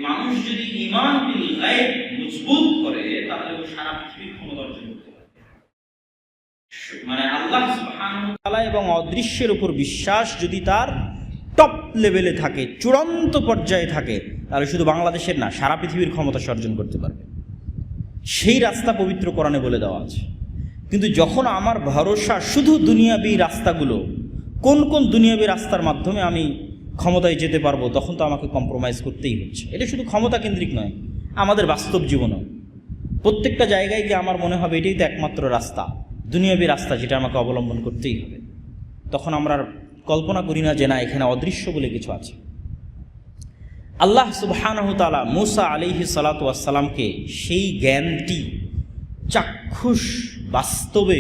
মানুষ যদি ঈমান বিল গায়ব মজবুত করে তাহলে ও সারা পৃথিবীর ক্ষমতা অর্জন করতে পারে। মানে আল্লাহ সুবহানাহু ওয়া তাআলা এবং অদৃশ্যের উপর বিশ্বাস যদি তার টপ লেভেলে থাকে, চূড়ান্ত পর্যায়ে থাকে, তাহলে শুধু বাংলাদেশের না, সারা পৃথিবীর ক্ষমতা অর্জন করতে পারবে। সেই রাস্তা পবিত্র কোরআনে বলে দেওয়া আছে। কিন্তু যখন আমার ভরসা শুধু দুনিয়াবী রাস্তাগুলো, কোন কোন দুনিয়াবী রাস্তার মাধ্যমে আমি ক্ষমতায় যেতে পারবো, তখন তো আমাকে কম্প্রোমাইজ করতেই হচ্ছে। এটা শুধু ক্ষমতা কেন্দ্রিক নয়, আমাদের বাস্তব জীবনও প্রত্যেকটা জায়গায় গিয়ে আমার মনে হবে এটাই তো একমাত্র রাস্তা, দুনিয়াবী রাস্তা, যেটা আমাকে অবলম্বন করতেই হবে। তখন আমরা কল্পনা করি না যে না, এখানে অদৃশ্য বলে কিছু আছে। আল্লাহ সুবহানাহু ওয়া তাআলা মূসা আলাইহিস সালাতু ওয়াস সালামকে সেই জ্ঞানটি চাক্ষুষ বাস্তবে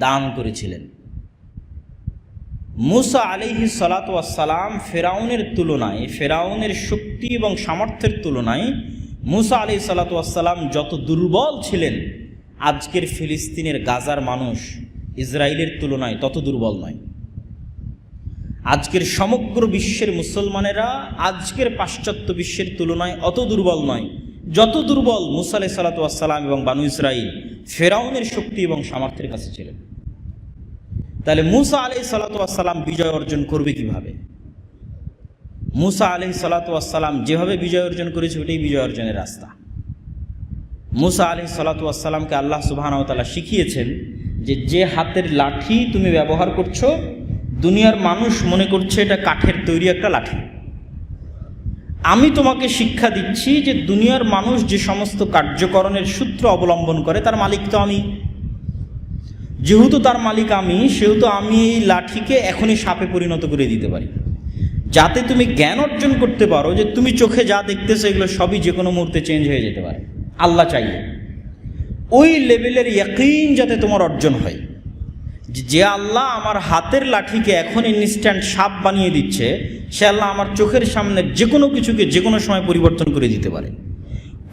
দান করেছিলেন। মূসা আলাইহিস সালাতু ওয়াস সালাম ফেরাউনের তুলনায়, ফেরাউনের শক্তি এবং সামর্থ্যের তুলনায় মূসা আলাইহিস সালাতু ওয়াস সালাম যত দুর্বল ছিলেন, আজকের ফিলিস্তিনের গাজার মানুষ ইসরায়েলের তুলনায় তত দুর্বল নয়। আজকের সমগ্র বিশ্বের মুসলমানেরা আজকের পাশ্চাত্য বিশ্বের তুলনায় অত দুর্বল নয় যত দুর্বল মূসা আলাইহিস সালাতু ওয়াস সালাম এবং বানু ইসরাইল ফেরাউনের শক্তি এবং সামর্থ্যের কাছে ছিলেন। তাহলে মূসা আলাইহিস সালাতু ওয়াস সালাম বিজয় অর্জন করবে কিভাবে? মূসা আলাইহিস সালাতু ওয়াস সালাম যেভাবে বিজয় অর্জন করেছে ওটাই বিজয় অর্জনের রাস্তা। মূসা আলাইহিস সালাতু ওয়াস সালামকে আল্লাহ সুবহানাহু ওয়া তাআলা শিখিয়েছেন যে হাতের লাঠি তুমি ব্যবহার করছো, দুনিয়ার মানুষ মনে করছে এটা কাঠের তৈরি একটা লাঠি। আমি তোমাকে শিক্ষা দিচ্ছি যে দুনিয়ার মানুষ যে সমস্ত কার্যকরণের সূত্র অবলম্বন করে তার মালিক তো আমি। যেহেতু তার মালিক আমি, সেহেতু আমি এই লাঠিকে এখনই সাপে পরিণত করে দিতে পারি, যাতে তুমি জ্ঞান অর্জন করতে পারো যে তুমি চোখে যা দেখতেছো এগুলো সবই যে কোনো মুহূর্তে চেঞ্জ হয়ে যেতে পারে আল্লাহ চাইলে। ওই লেভেলের ইয়াকিন যাতে তোমার অর্জন হয় যে আল্লাহ আমার হাতের লাঠিকে এখন ইনস্ট্যান্ট সাপ বানিয়ে দিচ্ছে, সে আল্লাহ আমার চোখের সামনে যে কোনো কিছুকে যে কোনো সময় পরিবর্তন করে দিতে পারে।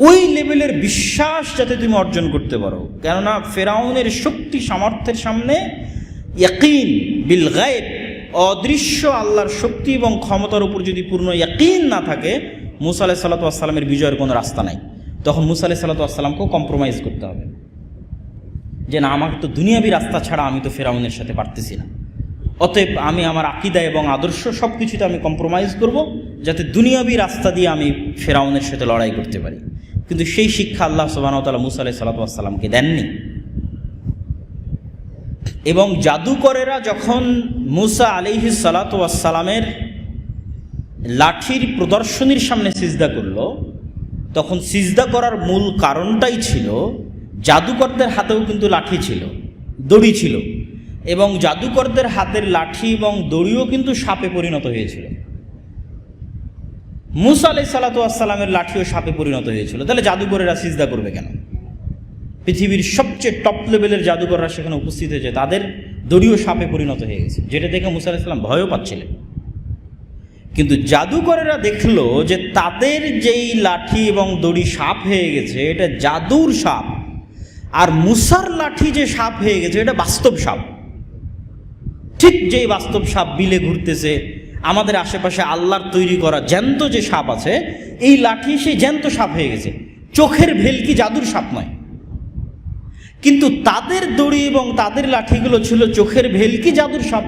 ওই লেভেলের বিশ্বাস যাতে তুমি অর্জন করতে পারো। কেননা ফেরাউনের শক্তি সামর্থ্যের সামনে ইয়াকিন বিল গায়ব, অদৃশ্য আল্লাহর শক্তি এবং ক্ষমতার উপর যদি পূর্ণ ইয়াকিন না থাকে, মূসা আলাইহিস সালাতু ওয়াস সালামের বিজয়ের কোনো রাস্তা নাই। তখন মূসা আলাইহিস সালাতু ওয়াস সালামকেও কম্প্রোমাইজ করতে হবে যে না, আমার তো দুনিয়াবী রাস্তা ছাড়া আমি তো ফেরাউনের সাথে পারতেছি না, অতএব আমি আমার আকীদা এবং আদর্শ সব কিছুতে আমি কম্প্রোমাইজ করব, যাতে দুনিয়াবী রাস্তা দিয়ে আমি ফেরাউনের সাথে লড়াই করতে পারি। কিন্তু সেই শিক্ষা আল্লাহ সুবহানাহু ওয়া তাআলা মূসা আলাইহিস সালাতু ওয়াস সালামকে দেননি। এবং জাদুকরেরা যখন মূসা আলাইহিস সালাতু ওয়াস সালামের লাঠির প্রদর্শনীর সামনে সিজদা করল, তখন সিজদা করার মূল কারণটাই ছিল জাদুকরদের হাতেও কিন্তু লাঠি ছিল, দড়ি ছিল, এবং জাদুকরদের হাতের লাঠি এবং দড়িও কিন্তু সাপে পরিণত হয়েছিল। মূসা আলাইহিস সালাতু ওয়াস সালামের লাঠিও সাপে পরিণত হয়েছিল। তাহলে জাদুকরেরা সিজদা করবে কেন? পৃথিবীর সবচেয়ে টপ লেভেলের জাদুকররা সেখানে উপস্থিত হয়েছে, তাদের দড়িও সাপে পরিণত হয়ে গেছে, যেটা দেখে মূসা আলাইহিস সালাম ভয়ও পাচ্ছিলেন। কিন্তু জাদুকরেরা দেখলো যে তাদের যেই লাঠি এবং দড়ি সাপ হয়ে গেছে এটা জাদুর সাপ, আর মূসার লাঠি যে সাপ হয়ে গেছে এটা বাস্তব সাপ। ঠিক যেই বাস্তব সাপ বিলে ঘুরতেছে, আমাদের আশেপাশে আল্লাহর তৈরি করা জ্যান্ত যে সাপ আছে, এই লাঠি সেই জ্যান্ত সাপ হয়ে গেছে, চোখের ভেলকি জাদুর সাপ নয়। কিন্তু তাদের দড়ি এবং তাদের লাঠিগুলো ছিল চোখের ভেলকি জাদুর সাপ,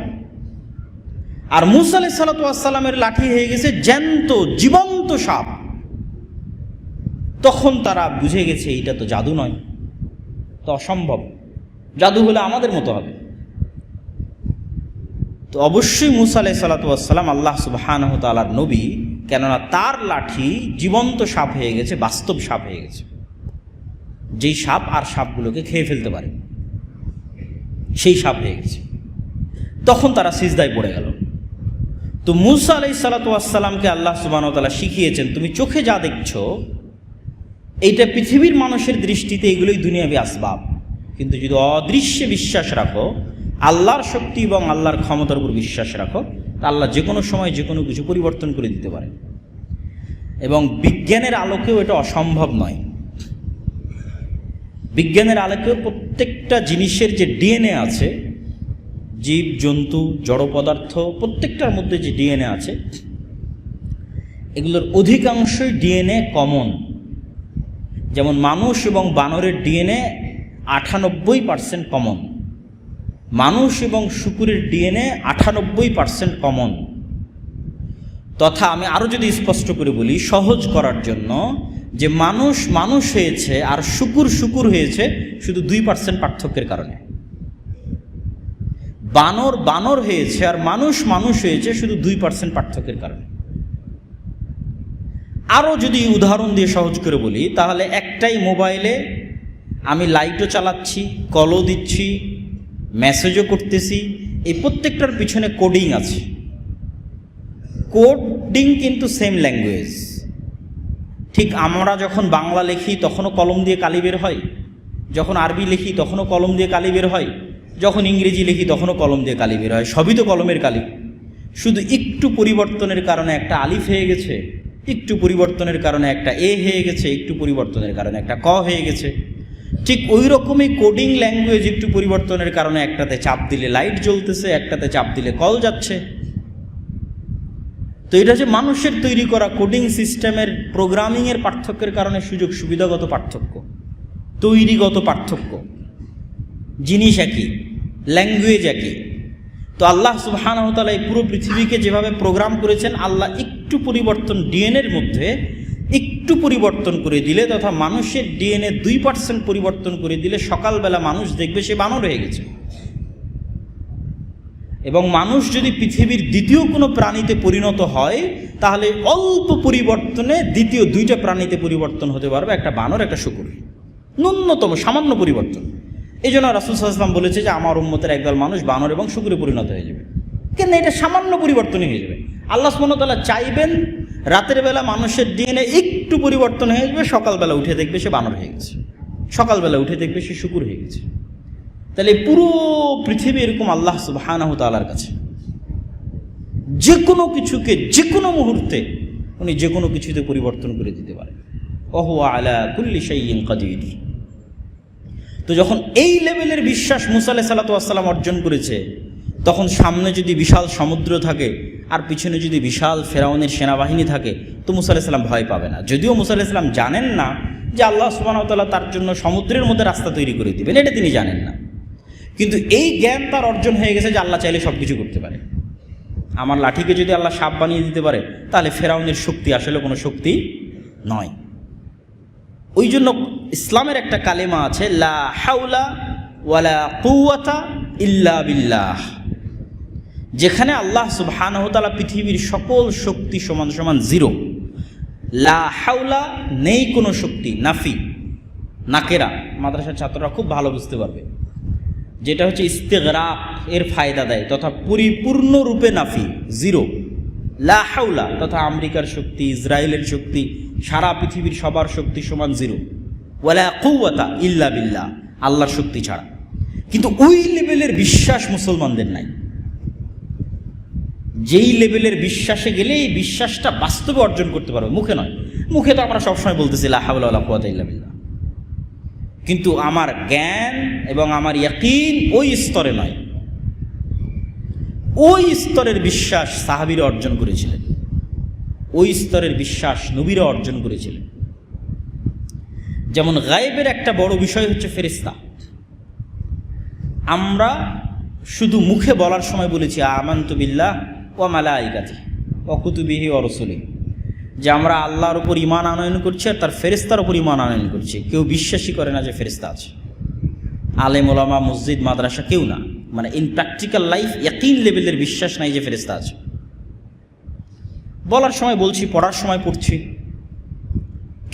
আর মূসা আলাইহিস সালাতু ওয়াস সালামের লাঠি হয়ে গেছে জ্যান্ত জীবন্ত সাপ। তখন তারা বুঝে গেছে এটা তো জাদু নয়, তো অসম্ভব, জাদু হলে আমাদের মতো হবে। তো অবশ্যই মূসা আলাইহিস সালাতু ওয়াস সালাম আল্লাহ সুবহানাহু ওয়া তাআলার নবী, কেননা তার লাঠি জীবন্ত সাপ হয়ে গেছে, বাস্তব সাপ হয়ে গেছে, যেই সাপ আর সাপগুলোকে খেয়ে ফেলতে পারে, সেই সাপ হয়ে গেছে। তখন তারা সিজদায় পড়ে গেল। তো মূসা আলাইহিস সালাতু ওয়াস সালামকে আল্লাহ সুবহানাহু ওয়া তাআলা শিখিয়েছেন তুমি চোখে যা দেখছো এইটা পৃথিবীর মানুষের দৃষ্টিতে এগুলোই দুনিয়াবী আসবাব, কিন্তু যদি অদৃশ্যে বিশ্বাস রাখো, আল্লাহর শক্তি এবং আল্লাহর ক্ষমতার উপর বিশ্বাস রাখো, তা আল্লাহ যে কোনো সময় যে কোনো কিছু পরিবর্তন করে দিতে পারে। এবং বিজ্ঞানের আলোকেও এটা অসম্ভব নয়। বিজ্ঞানের আলোকেও প্রত্যেকটা জিনিসের যে ডিএনএ আছে, জীব জন্তু জড় পদার্থ প্রত্যেকটার মধ্যে যে ডিএনএ আছে, এগুলোর অধিকাংশই ডিএনএ কমন। যেমন মানুষ এবং বানরের ডিএনএ 98% কমন, মানুষ এবং শুকুরের ডিএনএ 98% কমন। তথা আমি আরও যদি স্পষ্ট করে বলি সহজ করার জন্য, যে মানুষ মানুষ হয়েছে আর শুকুর শুকুর হয়েছে শুধু 2% পার্থক্যের কারণে। বানর বানর হয়েছে আর মানুষ মানুষ হয়েছে শুধু 2% পার্থক্যের কারণে। আরও যদি উদাহরণ দিয়ে সহজ করে বলি, তাহলে একটাই মোবাইলে আমি লাইটও চালাচ্ছি, কলও দিচ্ছি, মেসেজও করতেছি, এই প্রত্যেকটার পিছনে কোডিং আছে। কোডিং কিন্তু সেম ল্যাঙ্গুয়েজ। ঠিক আমরা যখন বাংলা লিখি তখনও কলম দিয়ে কালি বের হয়, যখন আরবি লিখি তখনও কলম দিয়ে কালি বের হয়, যখন ইংরেজি লিখি তখনও কলম দিয়ে কালি বের হয়, সবই তো কলমের কালি। শুধু একটু পরিবর্তনের কারণে একটা আলিফ হয়ে গেছে, একটু পরিবর্তনের কারণে একটা এ হয়ে গেছে, একটু পরিবর্তনের কারণে একটা ক হয়ে গেছে। ঠিক ওই রকমই কোডিং ল্যাঙ্গুয়েজ একটু পরিবর্তনের কারণে একটাতে চাপ দিলে লাইট জ্বলতেছে, একটাতে চাপ দিলে কল যাচ্ছে। তো এটা যে মানুষের তৈরি করা কোডিং সিস্টেমের প্রোগ্রামিংয়ের পার্থক্যের কারণে সুযোগ সুবিধাগত পার্থক্য, তৈরিগত পার্থক্য, জিনিস একই, ল্যাঙ্গুয়েজ একই। তো আল্লাহ সুবহানাহু ওয়া তাআলা এই পুরো পৃথিবীকে যেভাবে প্রোগ্রাম করেছেন, আল্লাহ একটু পরিবর্তন ডিএনএর মধ্যে একটু পরিবর্তন করে দিলে, তথা মানুষের ডিএনএ 2% পরিবর্তন করে দিলে সকালবেলা মানুষ দেখবে সে বানর হয়ে গেছে। এবং মানুষ যদি পৃথিবীর দ্বিতীয় কোনো প্রাণীতে পরিণত হয়, তাহলে অল্প পরিবর্তনে দ্বিতীয় 2টা প্রাণীতে পরিবর্তন হতে পারবে, একটা বানর একটা শুকুর, ন্যূনতম সামান্য পরিবর্তন। এই জন্য রাসূল সাল্লাল্লাহু আলাইহি ওয়াসাল্লাম বলেছে যে আমার উম্মতের একদল মানুষ বানর এবং শুকুরে পরিণত হয়ে যাবে। কেন? এটা সামান্য পরিবর্তনই হয়ে যাবে। আল্লাহ সুবহানাহু ওয়া তাআলা চাইবেন রাতের বেলা মানুষের ডিএনএ একটু পরিবর্তন হয়ে যাবে, সকালবেলা উঠে দেখবে সে বানর হয়ে গেছে, সকালবেলা উঠে দেখবে সে শুকুর হয়ে গেছে। তাহলে পুরো পৃথিবী এরকম আল্লাহ সুবহানাহু ওয়া তাআলার কাছে, যে কোনো কিছুকে যে কোনো মুহূর্তে উনি যে কোনো কিছুতে পরিবর্তন করে দিতে পারেন। ওয়া হুয়া আলা কুল্লি শাইইন কাদির। তো যখন এই লেভেলের বিশ্বাস মুসা আলাইহিস সালাতু ওয়াস সালাম অর্জন করেছে, তখন সামনে যদি বিশাল সমুদ্র থাকে আর পিছনে যদি বিশাল ফেরাউনের সেনাবাহিনী থাকে, তো মুসা আলাইহিস সালাম ভয় পাবে না। যদিও মুসা আলাইহিস সালাম জানেন না যে আল্লাহ সুবহানাহু ওয়া তাআলা তার জন্য সমুদ্রের মধ্যে রাস্তা তৈরি করে দিবেন, এটা তিনি জানেন না। কিন্তু এই জ্ঞান তার অর্জন হয়ে গেছে যে আল্লাহ চাইলে সব কিছু করতে পারে। আমার লাঠিকে যদি আল্লাহ সাপ বানিয়ে দিতে পারে, তাহলে ফেরাউনের শক্তি আসলে কোনো শক্তি নয়। ওই জন্য ইসলামের একটা কালেমা আছে, লা হাওলা ওয়ালা কুওয়াতা ইল্লা বিল্লাহ, যেখানে আল্লাহ সুবহানাহু ওয়া তাআলা পৃথিবীর সকল শক্তি সমান সমান 0। লা হাওলা নেই কোনো শক্তি, নাফি, নাকেরা। মাদ্রাসার ছাত্ররা খুব ভালো বুঝতে পারবে, যেটা হচ্ছে ইস্তেগরাক এর ফায়দা দেয়, তথা পরিপূর্ণরূপে নাফি, 0। লা হাওলা তথা আমেরিকার শক্তি, ইসরায়েলের শক্তি, সারা পৃথিবীর সবার শক্তি সমান 0। ওয়ালা কুওয়াতা ইল্লা বিল্লাহ, আল্লাহর শক্তি ছাড়া। কিন্তু ওই লেভেলের বিশ্বাস মুসলমানদের নাই। যেই লেভেলের বিশ্বাসে গেলে এই বিশ্বাসটা বাস্তবে অর্জন করতে পারবে, মুখে নয়। মুখে তো আমরা সবসময় বলতেছি লা হাওলা ওয়ালা কুওয়াতা ইল্লা বিল্লাহ, কিন্তু আমার জ্ঞান এবং আমার ইয়াকিন ওই স্তরে নয়। ওই স্তরের বিশ্বাস সাহাবীরা অর্জন করেছিলেন, ওই স্তরের বিশ্বাস নবীরা অর্জন করেছিলেন। যেমন গায়েবের একটা বড় বিষয় হচ্ছে ফেরেশতা। আমরা শুধু মুখে বলার সময় বলেছি আমানতু বিল্লাহ ওয়া মালাইকাতিহি ওয়া কুতুবিহি ওয়া রাসূলিহি, যে আমরা আল্লাহর উপর ঈমান আনয়ন করছি আর তার ফেরেশতার উপর ঈমান আনয়ন করছি। কেউ বিশ্বাসই করে না যে ফেরেশতা আছে, আলেম ওলামা মসজিদ মাদ্রাসা কেউ না। মানে ইন প্র্যাকটিক্যাল লাইফ ইয়াকিন লেভেলের বিশ্বাস নাই যে ফেরেশতা আছে। বলার সময় বলছি, পড়ার সময় পড়ছি,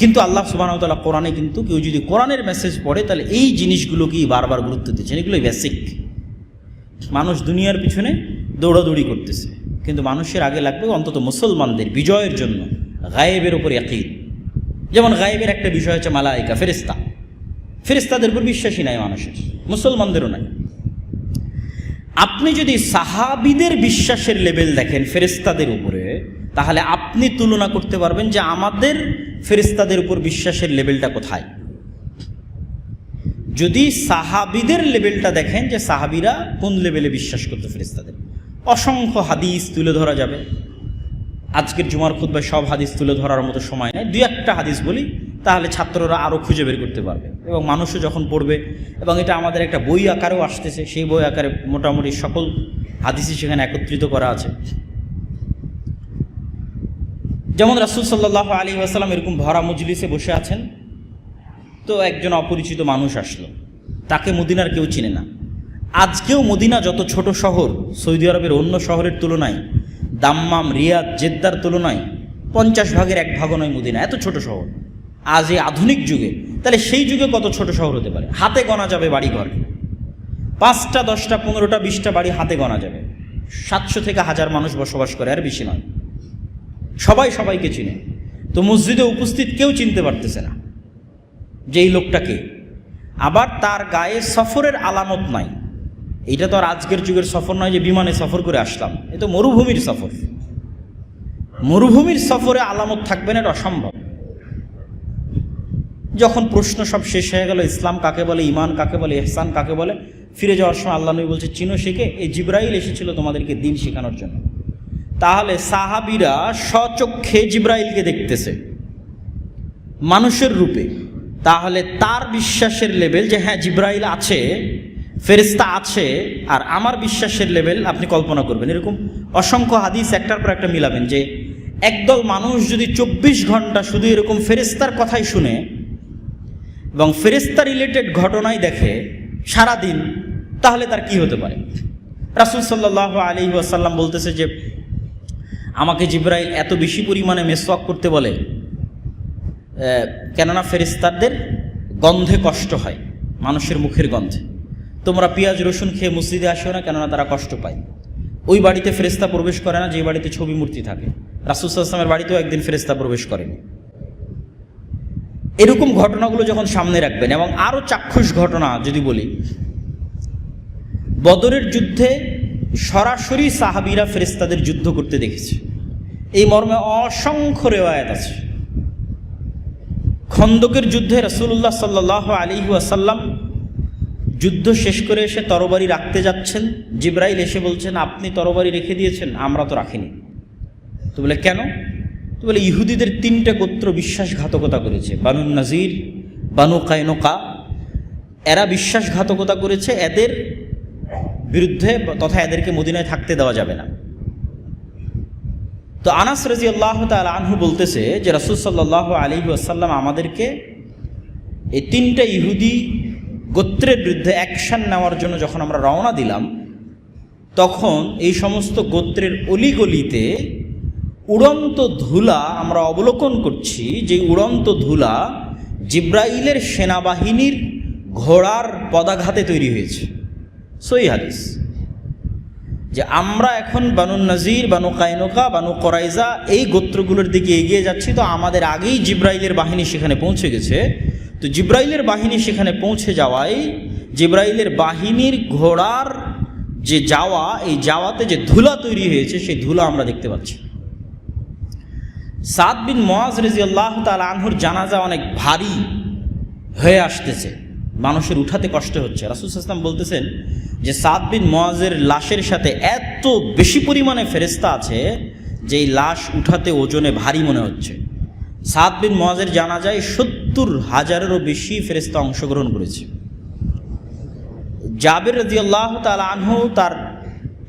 কিন্তু আল্লাহ সুবহানাহু ওয়া তাআলা কোরআনে কিন্তু কেউ যদি কোরআনের মেসেজ পড়ে, তাহলে এই জিনিসগুলোকেই বারবার গুরুত্ব দিচ্ছেন। এগুলোই বেসিক। মানুষ দুনিয়ার পিছনে দৌড়াদৌড়ি করতেছে, কিন্তু মানুষের আগে লাগবে অন্তত মুসলমানদের বিজয়ের জন্য গায়েবের উপর ইয়াকিন। যেমন গায়েবের একটা বিষয় হচ্ছে মালায়েকা, ফেরেশতা। ফেরেশতাদের উপর বিশ্বাসই নাই মানুষের, মুসলমানদেরও নাই। আপনি যদি সাহাবীদের বিশ্বাসের লেভেল দেখেন ফেরেশতাদের উপরে, তাহলে আপনি তুলনা করতে পারবেন যে আমাদের ফেরেশতাদের উপর বিশ্বাসের লেভেলটা কোথায়। যদি সাহাবীদের লেভেলটা দেখেন যে সাহাবীরা কোন লেভেলে বিশ্বাস করতো ফেরেশতাদের, অসংখ্য হাদিস তুলে ধরা যাবে, আজকের জুমার খুতবায় সব হাদিস তুলে ধরার মতো সময় নেই, দুই একটা হাদিস বলি, তাহলে ছাত্ররা আরও খুঁজে বের করতে পারবে এবং মানুষও যখন পড়বে, এবং এটা আমাদের একটা বই আকারেও আসতেছে, সেই বই আকারে মোটামুটি সকল হাদিসই সেখানে একত্রিত করা আছে। যেমন রাসূল সাল্লাল্লাহু আলাইহি ওয়াসাল্লাম এরকম ভরা মজলিসে বসে আছেন, তো একজন অপরিচিত মানুষ আসলো, তাকে মদিনার কেউ চিনে না। আজকেও মদিনা যত ছোট শহর, সৌদি আরবের অন্য শহরের তুলনায়, দাম্মাম, রিয়াদ, জেদ্দার তুলনায় 50 ভাগের 1 ভাগও নয় মদিনা, এত ছোট শহর আজ এই আধুনিক যুগে। তাহলে সেই যুগে কত ছোট শহর হতে পারে? হাতে গোনা যাবে বাড়িঘর, 5টা 10টা 15টা 20টা বাড়ি হাতে গোনা যাবে। 700 থেকে 1000 মানুষ বসবাস করে, আর বেশি নয়। সবাই সবাইকে চিনে। তো মসজিদে উপস্থিত কেউ চিনতে পারতেছে না যে এই লোকটাকে। আবার তার গায়ে সফরের আলামত নাই। এইটা তো আর আজকের যুগের সফর নয় যে বিমানে সফর করে আসলাম, এ তো মরুভূমির সফর। মরুভূমির সফরে আলামত থাকবে না, এটা অসম্ভব। যখন প্রশ্ন সব শেষ হয়ে গেল, ইসলাম কাকে বলে, ঈমান কাকে বলে, ইহসান কাকে বলে, ফিরে যাওয়ার সময় আল্লাহ নবী বলছে, চিনো শেখে, এই জিবরাইল এসেছিল তোমাদেরকে দিন শেখানোর জন্য। তাহলে সাহাবীরা স্বচক্ষে জিবরাইলকে দেখতেছে মানুষের রূপে। তাহলে তার বিশ্বাসের লেভেল যে হ্যাঁ জিবরাইল আছে, ফেরেশতা আছে, আর আমার বিশ্বাসের লেভেল আপনি কল্পনা করবেন। এরকম অসংখ্য হাদিস একটার পর একটা মিলাবেন যে একদল মানুষ যদি 24 ঘন্টা শুধু এরকম ফেরেশতার কথাই শুনে এবং ফেরেশতা রিলেটেড ঘটনাই দেখে সারাদিন, তাহলে তার কি হতে পারে? রাসূল সাল্লাল্লাহু আলাইহি ওয়াসাল্লাম বলতেছে যে আমাকে জিবরাইল এত বেশি পরিমাণে মেসওয়াক করতে বলে, কেননা ফেরেশতাদের গন্ধে কষ্ট হয়, মানুষের মুখের গন্ধে। তোমরা পেঁয়াজ রসুন খেয়ে মসজিদে আসো না, কেননা তারা কষ্ট পায়। ওই বাড়িতে ফেরেশতা প্রবেশ করে না যে বাড়িতে ছবি মূর্তি থাকে। রাসূল সাল্লাল্লাহু আলাইহি ওয়াসাল্লামের বাড়িতেও একদিন ফেরেশতা প্রবেশ করেনি। এরকম ঘটনাগুলো যখন সামনে রাখবেন, এবং আরও চাক্ষুষ ঘটনা যদি বলি, বদরের যুদ্ধে সরাসরি সাহাবীরা ফেরেশতাদের যুদ্ধ করতে দেখেছে, এই মর্মে অসংখ্য রেওয়ায়াত আছে। খন্দকের যুদ্ধে রাসূলুল্লাহ সাল্লাল্লাহু আলাইহি ওয়াসাল্লাম যুদ্ধ শেষ করে এসে তরবারি রাখতে যাচ্ছেন, জিবরাইল এসে বলছেন, আপনি তরবারি রেখে দিয়েছেন, আমরা তো রাখিনি। তো বলে কেন? তো বলে ইহুদিদের 3টে গোত্র বিশ্বাসঘাতকতা করেছে, বানু নাজির, বানু কায়নুকা, এরা বিশ্বাসঘাতকতা করেছে, এদের বিরুদ্ধে তথা এদেরকে মদিনায় থাকতে দেওয়া যাবে না। তো আনাস রাদিয়াল্লাহু তাআলা আনহু বলতেছে যে রাসূল সাল্লাল্লাহু আলাইহি ওয়াসাল্লাম আমাদেরকে এই 3টে ইহুদি গোত্রের বিরুদ্ধে অ্যাকশন নেওয়ার জন্য যখন আমরা রওনা দিলাম, তখন এই সমস্ত গোত্রের অলিগলিতে উড়ন্ত ধুলা আমরা অবলোকন করছি, যে উড়ন্ত ধুলা জিবরাইলের সেনাবাহিনীর ঘোড়ার পদাঘাতে তৈরি হয়েছে। সহিহ হাদিস যে আমরা এখন বানু নাজির, বানু কায়নুকা, বানু কোরাইজা এই গোত্রগুলোর দিকে এগিয়ে যাচ্ছি, তো আমাদের আগেই জিবরাইলের বাহিনী সেখানে পৌঁছে গেছে। তো জিবরাইলের বাহিনী সেখানে পৌঁছে যাওয়ায় জিবরাইলের বাহিনীর ঘোড়ার যে যাওয়া, এই যাওয়াতে যে ধুলা তৈরি হয়েছে, সেই ধুলা আমরা দেখতে পাচ্ছি। সাদ বিন মুআজ রাদিয়াল্লাহু তাআলা আনহুর জানাজা অনেক ভারী হয়ে আসতেছে, মানুষের উঠাতে কষ্ট হচ্ছে। রাসূল সাল্লাল্লাহু আলাইহি ওয়াসাল্লাম বলতেছেন যে সাদ বিন মুআজের লাশের সাথে এত বেশি পরিমাণে ফেরেশতা আছে যে এই লাশ উঠাতে ওজনে ভারী মনে হচ্ছে। সাদ বিন মুআজের জানাজায় 70,000-এরও বেশি ফেরেশতা অংশগ্রহণ করেছে। জাবের রাদিয়াল্লাহু তাআলা আনহু তার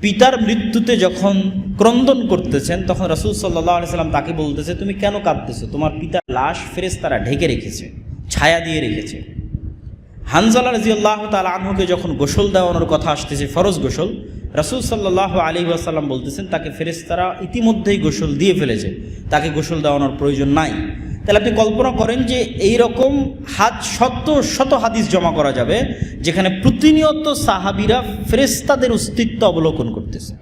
পিতার মৃত্যুতে যখন ক্রন্দন করতেছেন, তখন রাসূল সাল্লাল্লাহু আলাইহি ওয়াসাল্লাম তাকে বলতেছে, তুমি কেন কাঁদতেছো? তোমার পিতার লাশ ফেরেশতারা ঢেকে রেখেছে, ছায়া দিয়ে রেখেছে। হানজালা রাদিয়াল্লাহু তাআলা আনহুকে যখন গোসল দেওয়ানোর কথা আসতেছে, ফরজ গোসল, রাসূল সাল্লাল্লাহু আলাইহি ওয়াসাল্লাম বলতেছেন তাকে ফেরেশতারা ইতিমধ্যেই গোসল দিয়ে ফেলেছে, তাকে গোসল দেওয়ানোর প্রয়োজন নাই। তাহলে আপনি কল্পনা করেন যে এই রকম শত শত হাদিস জমা করা যাবে যেখানে প্রতিনিয়ত সাহাবীরা ফেরেশতাদের অস্তিত্ব অবলোকন করতেছে,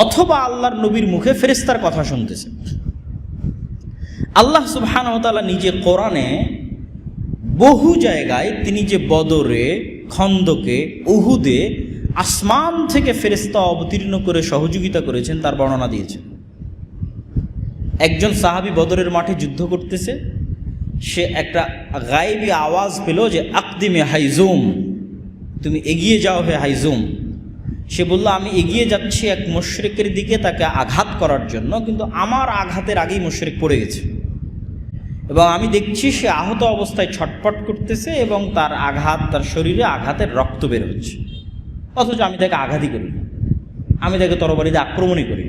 অথবা আল্লাহর নবীর মুখে ফেরেশতার কথা শুনতেছে। আল্লাহ সুবহানাহু ওয়া তাআলা নিজে কোরআনে বহু জায়গায় তিনি যে বদরে, খন্দকে, উহুদে আসমান থেকে ফেরেশতা অবতীর্ণ করে সহযোগিতা করেছেন তার বর্ণনা দিয়েছেন। একজন সাহাবী বদরের মাঠে যুদ্ধ করতেছে, সে একটা গায়েবী আওয়াজ পেল যে আকদিমে হাইজুম, তুমি এগিয়ে যাও হে হাইজুম। সে বলল, আমি এগিয়ে যাচ্ছি এক মুশরিকের দিকে তাকে আঘাত করার জন্য, কিন্তু আমার আঘাতের আগেই মুশরিক পড়ে গেছে এবং আমি দেখছি সে আহত অবস্থায় ছটফট করতেছে এবং তার শরীরে আঘাতের রক্ত বের হচ্ছে, অথচ আমি তাকে আঘাতই করি, আমি তাকে তরবারিতে আক্রমণই করি।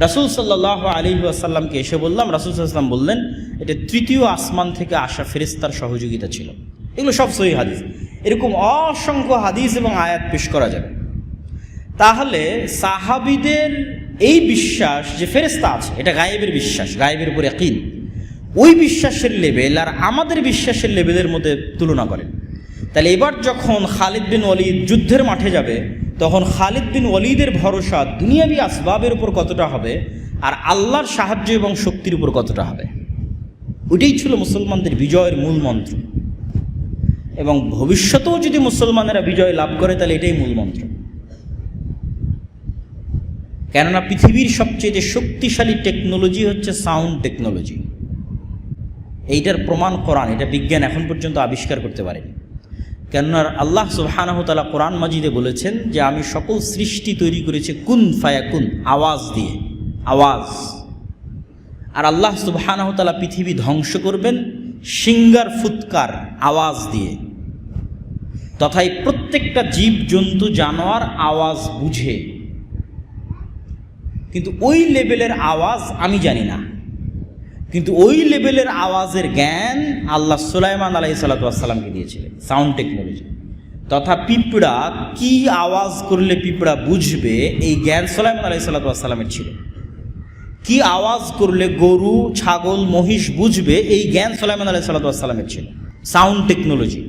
রাসূল সাল্লাল্লাহু আলাইহি ওয়াসাল্লামকে এসে বললাম, রাসূল সাল্লাল্লাহু আলাইহি ওয়াসাল্লাম বললেন, এটা তৃতীয় আসমান থেকে আসা ফেরেশতার সহযোগিতা ছিল। এগুলো সব সহিহ হাদিস, এরকম অসংখ্য হাদিস এবং আয়াত পেশ করা যাবে। তাহলে সাহাবীদের এই বিশ্বাস যে ফেরেশতা আছে, এটা গায়েবের বিশ্বাস, গায়েবের উপর ইয়াকিন, ওই বিশ্বাসের লেভেল আর আমাদের বিশ্বাসের লেভেলের মধ্যে তুলনা করেন। তাহলে এবার যখন খালিদ বিন ওয়ালিদ যুদ্ধের মাঠে যাবে, তখন খালিদ বিন ওয়ালিদের ভরসা দুনিয়াবি আসবাবের উপর কতটা হবে আর আল্লাহর সাহায্য এবং শক্তির উপর কতটা হবে, ওইটাই ছিল মুসলমানদের বিজয়ের মূল মন্ত্র। এবং ভবিষ্যতেও যদি মুসলমানেরা বিজয় লাভ করে তাহলে এটাই মূল মন্ত্র। কেননা পৃথিবীর সবচেয়ে শক্তিশালী টেকনোলজি হচ্ছে সাউন্ড টেকনোলজি। এইটার প্রমাণ কোরআন, এটা বিজ্ঞান এখন পর্যন্ত আবিষ্কার করতে পারেনি। কেননা আল্লাহ সুবহানাহু ওয়া তাআলা কোরআন মাজিদে বলেছেন যে আমি সকল সৃষ্টি তৈরি করেছি কুন ফায়াকুন, আওয়াজ দিয়ে, আওয়াজ। আর আল্লাহ সুবহানাহু ওয়া তাআলা পৃথিবী ধ্বংস করবেন সিঙ্গার ফুৎকার, আওয়াজ দিয়ে। তথায় প্রত্যেকটা জীব জন্তু জানোয়ার আওয়াজ বুঝে, কিন্তু ওই লেভেলের আওয়াজ আমি জানি না, কিন্তু ওই লেভেলের আওয়াজের জ্ঞান আল্লাহ সুলাইমান আলাইহিস সালাতু ওয়াস সালামকে দিয়েছিলেন, সাউন্ড টেকনোলজি। তথা পিঁপড়া কি আওয়াজ করলে পিঁপড়া বুঝবে, এই জ্ঞান সুলাইমান আলাইহিস সালাতু ওয়াস সালামের ছিল। কি আওয়াজ করলে গরু, ছাগল, মহিষ বুঝবে, এই জ্ঞান সুলাইমান আলাইহিস সালাতু ওয়াস সালামের ছিল। সাউন্ড টেকনোলজি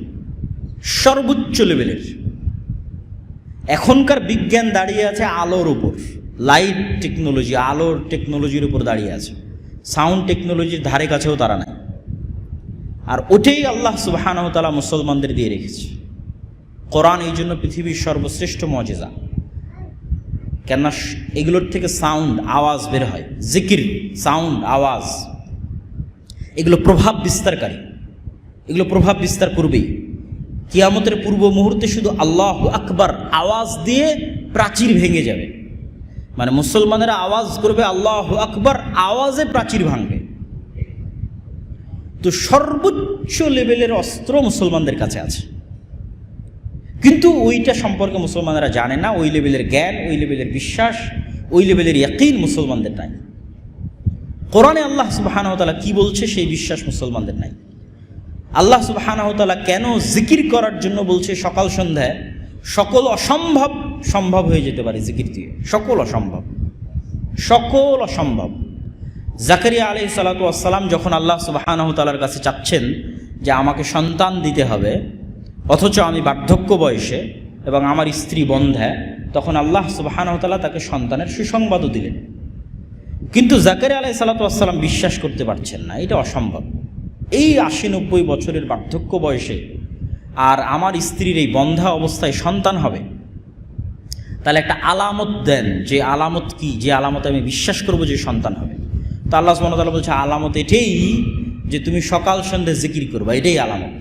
সর্বোচ্চ লেভেলের। এখনকার বিজ্ঞান দাঁড়িয়ে আছে আলোর উপর, লাইট টেকনোলজি, আলোর টেকনোলজির উপর দাঁড়িয়ে আছে। সাউন্ড টেকনোলজির ধারে কাছেও তারা নাই। আর ওটাই আল্লাহ সুবহানাহু ওয়া তাআলা মুসলমানদের দিয়ে রেখেছে। কোরআন এই জন্য পৃথিবীর সর্বশ্রেষ্ঠ মুজিজা, কেননা এগুলোর থেকে সাউন্ড, আওয়াজ বের হয়। জিকির, সাউন্ড, আওয়াজ, এগুলো প্রভাব বিস্তারকারী, এগুলো প্রভাব বিস্তার করবেই। কিয়ামতের পূর্ব মুহূর্তে শুধু আল্লাহু আকবার আওয়াজ দিয়ে প্রাচীর ভেঙে যাবে। মানে মুসলমানেরা আওয়াজ করবে আল্লাহু আকবার, আওয়াজে প্রাচীর ভাঙবে। তো সর্বোচ্চ লেভেলের অস্ত্র মুসলমানদের কাছে আছে, কিন্তু ওইটা সম্পর্কে মুসলমানেরা জানে না। ওই লেভেলের জ্ঞান, ওই লেভেলের বিশ্বাস, ওই লেভেলের ইয়াকিন মুসলমানদের নাই। কোরআনে আল্লাহ সুবহানাহু ওয়া তাআলা কি বলছে সেই বিশ্বাস মুসলমানদের নাই। আল্লাহ সুবহানাহু ওয়া তাআলা কেন জিকির করার জন্য বলছে সকাল সন্ধ্যায়? সকল অসম্ভব সম্ভব হয়ে যেতে পারে জিকির দিয়ে, সকল অসম্ভব, সকল অসম্ভব। জাকারিয়া আলাইহিস সালাতু ওয়াস সালাম যখন আল্লাহ সুবহানাহু ওয়া তাআলার কাছে চাচ্ছেন যে আমাকে সন্তান দিতে হবে, অথচ আমি বার্ধক্য বয়সে এবং আমার স্ত্রী বন্ধ্যা, তখন আল্লাহ সুবহানাহু ওয়া তাআলা তাকে সন্তানের সুসংবাদও দিলেন। কিন্তু জাকারিয়া আলাইহিস সালাতু ওয়াস সালাম বিশ্বাস করতে পারছেন না, এটা অসম্ভব। এই ৮০-৯০ বছরের বার্ধক্য বয়সে আর আমার স্ত্রীর এই বন্ধ্যা অবস্থায় সন্তান হবে, তাহলে একটা আলামত দেন, যে আলামত কি, যে আলামতে আমি বিশ্বাস করব যে সন্তান হবে। তো আল্লাহ সুবহানাহু ওয়া তাআলা বলছে আলামত এটাই যে তুমি সকাল সন্ধ্যে জিকির করবা, এটাই আলামত।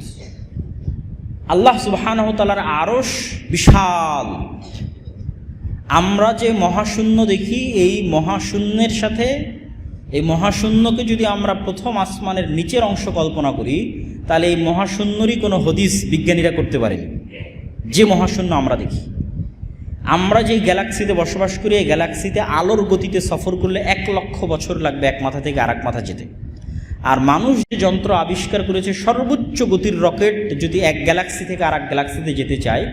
আল্লাহ সুবহানাহু ওয়া তাআলার আরশ বিশাল। আমরা যে মহাশূন্য দেখি, এই মহাশূন্যের সাথে, এই মহাশূন্যকে যদি আমরা প্রথম আসমানের নিচের অংশ কল্পনা করি, তাহলে এই মহাশূন্যরই কোনো হদিস বিজ্ঞানীরা করতে পারেনি। যে মহাশূন্য আমরা দেখি, আমরা যেই গ্যালাক্সিতে বসবাস করি, এই গ্যালাক্সিতে আলোর গতিতে সফর করলে ১,০০,০০০ বছর লাগবে এক মাথা থেকে আরেক মাথা যেতে। আর মানুষ যে যন্ত্র আবিষ্কার করেছে, সর্বোচ্চ গতির রকেট যদি এক গ্যালাক্সি থেকে আরেক গ্যালাক্সিতে যেতে চায়,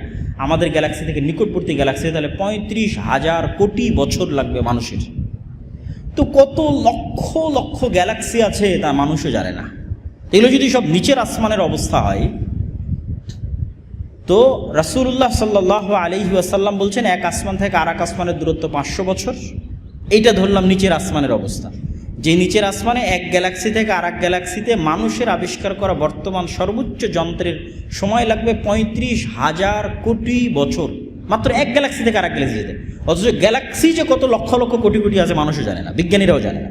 আমাদের গ্যালাক্সি থেকে নিকটবর্তী গ্যালাক্সিতে, তাহলে ৩৫,০০০ কোটি বছর লাগবে মানুষের। তো কত লক্ষ লক্ষ গ্যালাক্সি আছে তা মানুষও জানে না। এগুলো যদি সব নিচের আসমানের অবস্থা হয়, তো রাসূলুল্লাহ সাল্লাল্লাহু আলাইহি ওয়াসাল্লাম বলছেন এক আসমান থেকে আরেক আসমানের দূরত্ব ৫০০ বছর। এইটা ধরলাম নিচের আসমানের অবস্থা। যে নিচের আসমানে এক গ্যালাক্সি থেকে আরেক গ্যালাক্সিতে মানুষের আবিষ্কার করা বর্তমান সর্বোচ্চ যন্ত্রের সময় লাগবে ৩৫,০০০ কোটি বছর, মাত্র এক গ্যালাক্সি থেকে আরেক গ্যালাক্সি যেতে। অথচ গ্যালাক্সি যে কত লক্ষ লক্ষ কোটি কোটি আছে মানুষও জানে না, বিজ্ঞানীরাও জানে না।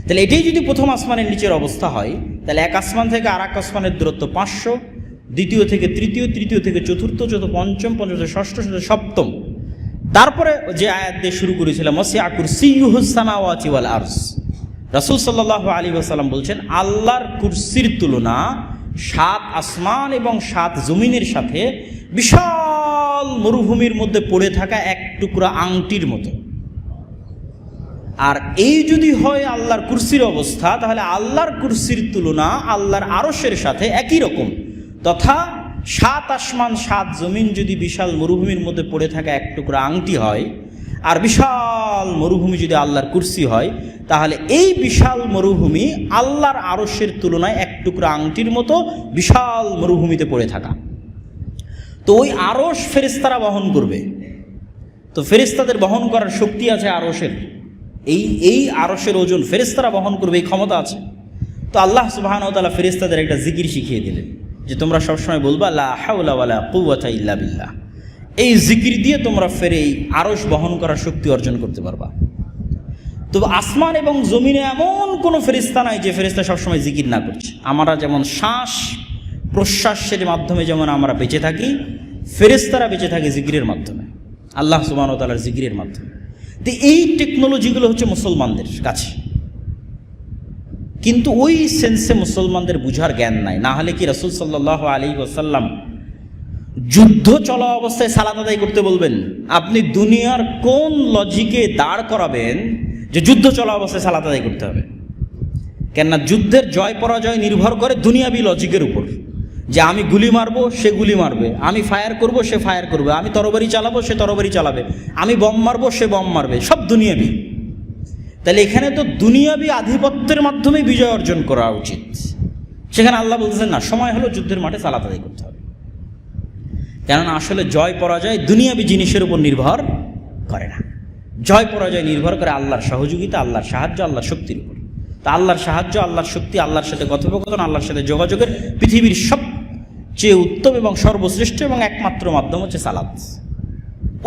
তাহলে এটাই যদি প্রথম আসমানের নিচের অবস্থা হয়, তাহলে এক আসমান থেকে আরেক আসমানের দূরত্ব ৫০০, দ্বিতীয় থেকে তৃতীয়, তৃতীয় থেকে চতুর্থ, চতুর্থ পঞ্চম, পঞ্চম থেকে ষষ্ঠ, ষষ্ঠ সপ্তম, তারপরে যে আয়াত দিয়ে শুরু করেছিলাম ওয়াসিআ কুরসিয়্যুহুস সামাওয়াতি ওয়াল আরজ, রাসূল সাল্লাল্লাহু আলাইহি ওয়াসাল্লাম বলছেন আল্লাহর কুরসির তুলনা 7 আসমান এবং 7 জমিনের সাথে বিশাল মরুভূমির মধ্যে পড়ে থাকা এক টুকরা আংটির মতো। আর এই যদি হয় আল্লাহর কুরসির অবস্থা, তাহলে আল্লাহর কুরসির তুলনা আল্লাহর আরশের সাথে একই রকম, তথা 7 আসমান 7 জমিন যদি বিশাল মরুভূমির মধ্যে পড়ে থাকা এক টুকরা আংটি হয়, আর বিশাল মরুভূমি যদি আল্লাহর কুরসি হয়, তাহলে এই বিশাল মরুভূমি আল্লাহর আরশের তুলনায় এক টুকরা আংটির মতো বিশাল মরুভূমিতে পড়ে থাকা। তো ওই আরশ ফেরেশতারা বহন করবে। তো ফেরেশতাদের বহন করার শক্তি আছে আরশের, এই আরশের ওজন ফেরেশতারা বহন করবে, এই ক্ষমতা আছে। তো আল্লাহ সুবহানাহু ওয়া তাআলা ফেরেশতাদের একটা জিকির শিখিয়ে দিলেন যে তোমরা সবসময় বলবা লা হাওলা ওয়ালা কুওয়াতা ইল্লা বিল্লাহ। এই জিকির দিয়ে তোমরা ফের এই আরশ বহন করার শক্তি অর্জন করতে পারবা। তো আসমান এবং জমিনে এমন কোনো ফেরেশতা নাই যে ফেরেশতা সবসময় জিকির না করছে। আমরা যেমন শ্বাস প্রশ্বাসের মাধ্যমে যেমন আমরা বেঁচে থাকি, ফেরেশতারা বেঁচে থাকে জিকিরের মাধ্যমে, আল্লাহ সুবহানাহু ওয়া তাআলার জিকিরের মাধ্যমে। তো এই টেকনোলজিগুলো হচ্ছে মুসলমানদের কাছে, কিন্তু ওই সেন্সে মুসলমানদের বুঝার জ্ঞান নাই। না হলে কি রাসূল সাল্লাল্লাহু আলাইহি ওয়াসাল্লাম যুদ্ধ চলা অবস্থায় সালাত আদায় করতে বলবেন? আপনি দুনিয়ার কোন লজিকে দাঁড় করাবেন যে যুদ্ধ চলা অবস্থায় সালাত আদায় করতে হবে? কেননা যুদ্ধের জয় পরাজয় নির্ভর করে দুনিয়াবি লজিকের উপর, যে আমি গুলি মারবো সে গুলি মারবে, আমি ফায়ার করব সে ফায়ার করবে, আমি তরবারি চালাবো সে তরবারি চালাবে, আমি বম মারবো সে বম মারবে, সব দুনিয়াবি। তাহলে এখানে তো দুনিয়াবি আধিপত্যের মাধ্যমে বিজয় অর্জন করা উচিত। সেখানে আল্লাহ বলছেন না, সময় হলো যুদ্ধের মাঠে সালাত আদায় করতে হবে। কেননা আসলে জয় পরাজয় দুনিয়াবি জিনিসের উপর নির্ভর করে না, জয় পরাজয় নির্ভর করে আল্লাহর সহযোগিতা, আল্লাহর সাহায্য, আল্লাহর শক্তির উপর। তা আল্লাহর সাহায্য, আল্লাহর শক্তি, আল্লাহর সাথে কথোপকথন, আল্লাহর সাথে যোগাযোগের পৃথিবীর সবচেয়ে উত্তম এবং সর্বশ্রেষ্ঠ এবং একমাত্র মাধ্যম হচ্ছে সালাত।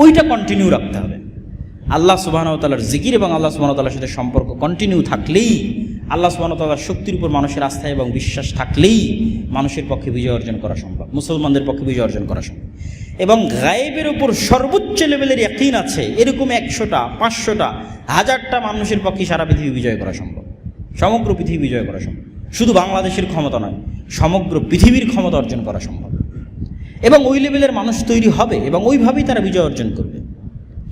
ওইটা কন্টিনিউ রাখতে হবে। আল্লাহ সুবহানাহু ওয়া তাআলার জিকির এবং আল্লাহ সুবহানাহু ওয়া তাআলার সাথে সম্পর্ক কন্টিনিউ থাকলেই, আল্লাহ সুবহানাহু ওয়া তাআলার শক্তির উপর মানুষের আস্থা এবং বিশ্বাস থাকলেই মানুষের পক্ষে বিজয় অর্জন করা সম্ভব, মুসলমানদের পক্ষে বিজয় অর্জন করা সম্ভব। এবং গায়েবের উপর সর্বোচ্চ লেভেলের ইয়াকিন আছে এরকম 100টা, 500টা, 1000টা মানুষের পক্ষে সারা পৃথিবী বিজয় করা সম্ভব, সমগ্র পৃথিবী বিজয় করা সম্ভব। শুধু বাংলাদেশের ক্ষমতা নয়, সমগ্র পৃথিবীর ক্ষমতা অর্জন করা সম্ভব। এবং ওই লেভেলের মানুষ তৈরি হবে এবং ওইভাবেই তারা বিজয় অর্জন করবে।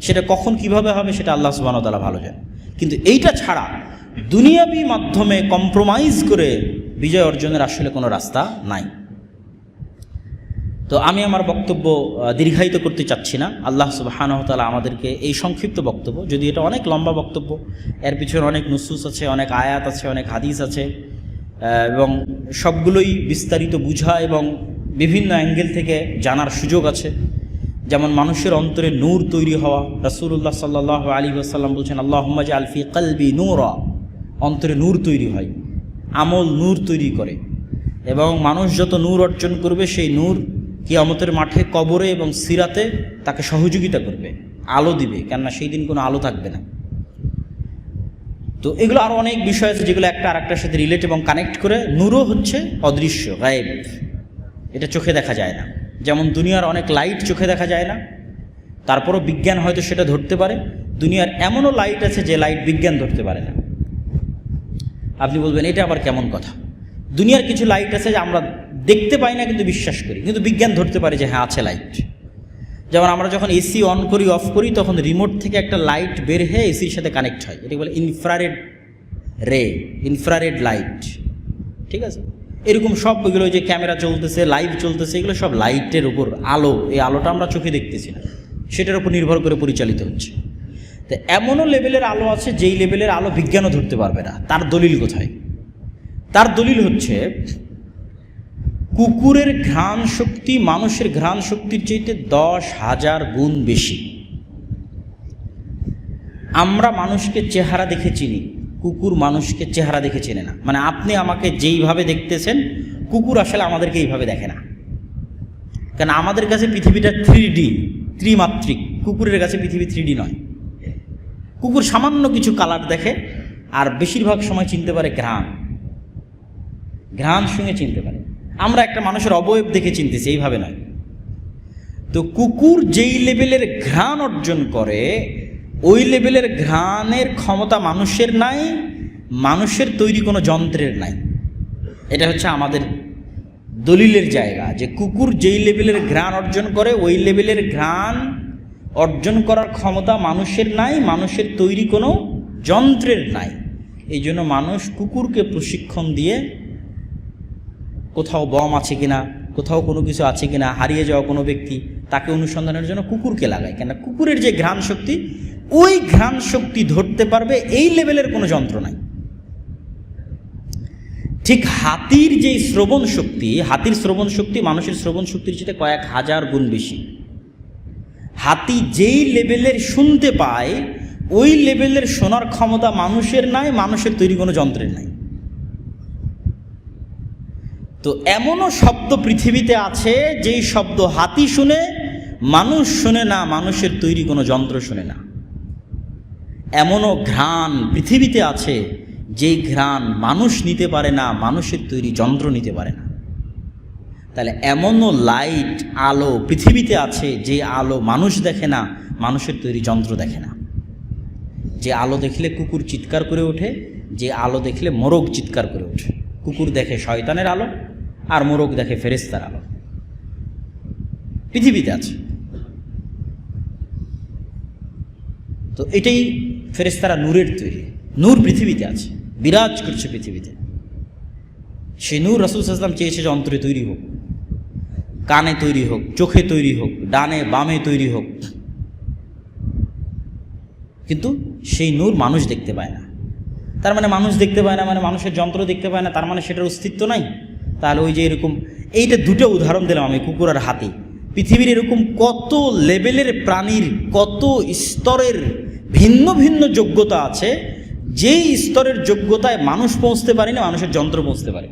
সেটা কখন কিভাবে হবে সেটা আল্লাহ সুবহানাহু ওয়া তাআলা ভালো জানেন। কিন্তু এইটা ছাড়া দুনিয়াবি মাধ্যমে কম্প্রোমাইজ করে বিজয় অর্জনের আসলে কোনো রাস্তা নাই। তো আমি আমার বক্তব্য দীর্ঘায়িত করতে চাচ্ছি না। আল্লাহ সুবহানাহু ওয়া তাআলা আমাদেরকে এই সংক্ষিপ্ত বক্তব্য, যদি এটা অনেক লম্বা বক্তব্য, এর পিছনে অনেক নুসুস আছে, অনেক আয়াত আছে, অনেক হাদিস আছে, এবং সবগুলোই বিস্তারিত বুঝা এবং বিভিন্ন অ্যাঙ্গেল থেকে জানার সুযোগ আছে। যেমন মানুষের অন্তরে নূর তৈরি হওয়া, রাসূলুল্লাহ সাল্লাল্লাহু আলাইহি ওয়াসাল্লাম বলছেন আল্লাহুম্মা জাআল ফি কলবি নূরা, অন্তরে নূর তৈরি হয়, আমল নূর তৈরি করে। এবং মানুষ যত নূর অর্জন করবে সেই নূর কিয়ামতের মাঠে, কবরে এবং সিরাতে তাকে সহযোগিতা করবে, আলো দিবে, কেননা সেই দিন কোনো আলো থাকবে না। তো এগুলো আরও অনেক বিষয় আছে যেগুলো একটা আরেকটার সাথে রিলেট এবং কানেক্ট করে। নূরও হচ্ছে অদৃশ্য, গায়েব, এটা চোখে দেখা যায় না। যেমন দুনিয়ার অনেক লাইট চোখে দেখা যায় না, তারপরও বিজ্ঞান হয়তো সেটা ধরতে পারে। দুনিয়ার এমনও লাইট আছে যে লাইট বিজ্ঞান ধরতে পারে না। আপনি বলবেন এটা আবার কেমন কথা? দুনিয়ার কিছু লাইট আছে যে আমরা দেখতে পাই না কিন্তু বিশ্বাস করি, কিন্তু বিজ্ঞান ধরতে পারে যে হ্যাঁ আছে লাইট। যেমন আমরা যখন এসি অন করি, অফ করি, তখন রিমোট থেকে একটা লাইট বের হয়ে এসির সাথে কানেক্ট হয়, এটাকে বলে ইনফ্রারেড রে, ইনফ্রারেড লাইট। ঠিক আছে, এরকম সবগুলো যে ক্যামেরা চলতেছে, লাইভ চলতেছে, এগুলো সব লাইটের উপর, আলো, এই আলোটা আমরা চোখে দেখতেছি না, সেটার উপর নির্ভর করে পরিচালিত হচ্ছে। তো এমনও লেভেলের আলো আছে যেই লেভেলের আলো বিজ্ঞানও ধরতে পারবে না। তার দলিল কোথায়? তার দলিল হচ্ছে কুকুরের ঘ্রাণ শক্তি মানুষের ঘ্রাণ শক্তির চাইতে 10,000 গুণ বেশি। আমরা মানুষকে চেহারা দেখে চিনি, কুকুর মানুষকে চেহারা দেখে চেনে না। মানে আপনি আমাকে যেইভাবে দেখতেছেন, কুকুর আসলে আমাদেরকে এইভাবে দেখে না। কেন আমাদের কাছে পৃথিবীটা 3D, ত্রিমাত্রিক। কুকুরের কাছে পৃথিবী 3D নয়। কুকুর সামান্য কিছু কালার দেখে, আর বেশিরভাগ সময় চিনতে পারে ঘ্রাণ, ঘ্রাণ শুনে চিনতে পারে। আমরা একটা মানুষের অবয়ব দেখে চিনতেছি, এইভাবে নয়। তো কুকুর যেই লেভেলের ঘ্রাণ অর্জন করে ওই লেভেলের ঘ্রাণের ক্ষমতা মানুষের নাই, মানুষের তৈরি কোনো যন্ত্রের নাই। এটা হচ্ছে আমাদের দলিলের জায়গা, যে কুকুর যেই লেভেলের ঘ্রাণ অর্জন করে ওই লেভেলের ঘ্রাণ অর্জন করার ক্ষমতা মানুষের নাই, মানুষের তৈরি কোনো যন্ত্রের নাই। এই জন্য মানুষ কুকুরকে প্রশিক্ষণ দিয়ে কোথাও বম আছে কিনা, কোথাও কোনো কিছু আছে কিনা, হারিয়ে যাওয়া কোনো ব্যক্তি, তাকে অনুসন্ধানের জন্য কুকুরকে লাগায়। কেন? কুকুরের যে ঘ্রাণ শক্তি, ওই ঘ্রাণ শক্তি ধরতে পারবে এই লেভেলের কোনো যন্ত্র নাই। ঠিক হাতির যেই শ্রবণ শক্তি, হাতির শ্রবণ শক্তি মানুষের শ্রবণ শক্তির চেয়ে কয়েক হাজার গুণ বেশি। হাতি যেই লেভেলের শুনতে পায় ওই লেভেলের শোনার ক্ষমতা মানুষের নাই, মানুষের তৈরি কোনো যন্ত্রের নাই। তো এমনও শব্দ পৃথিবীতে আছে যেই শব্দ হাতি শুনে, মানুষ শুনে না, মানুষের তৈরি কোনো যন্ত্র শুনে না। এমনও ঘ্রাণ পৃথিবীতে আছে যেই ঘ্রাণ মানুষ নিতে পারে না, মানুষের তৈরি যন্ত্র নিতে পারে না। তাহলে এমনও লাইট, আলো পৃথিবীতে আছে যে আলো মানুষ দেখে না, মানুষের তৈরি যন্ত্র দেখে না। যে আলো দেখলে কুকুর চিৎকার করে ওঠে, যে আলো দেখলে মোরগ চিৎকার করে ওঠে। কুকুর দেখে শয়তানের আলো আর মোরগ দেখে ফেরেশতার আলো। পৃথিবীতে আছে। তো এটাই ফেরেশতারা নূরের তৈরি, নূর পৃথিবীতে আছে, বিরাজ করছে পৃথিবীতে। সে নূর রাসূল সাল্লাল্লাহু আলাইহি ওয়াসাল্লাম চেয়েছে যে অন্তরে তৈরি হোক, কানে তৈরি হোক, চোখে তৈরি হোক, ডানে বামে তৈরি হোক, কিন্তু সেই নূর মানুষ দেখতে পায় না। তার মানে মানুষ দেখতে পায় না মানে মানুষের যন্ত্র দেখতে পায় না, তার মানে সেটার অস্তিত্ব নাই। তাহলে ওই যে এরকম, এইটা দুটো উদাহরণ দিলাম আমি, কুকুর আর হাতি। পৃথিবীর এরকম কত লেভেলের প্রাণীর, কত স্তরের ভিন্ন ভিন্ন যোগ্যতা আছে, যেই স্তরের যোগ্যতায় মানুষ পৌঁছতে পারে না, মানুষের যন্ত্র পৌঁছতে পারে।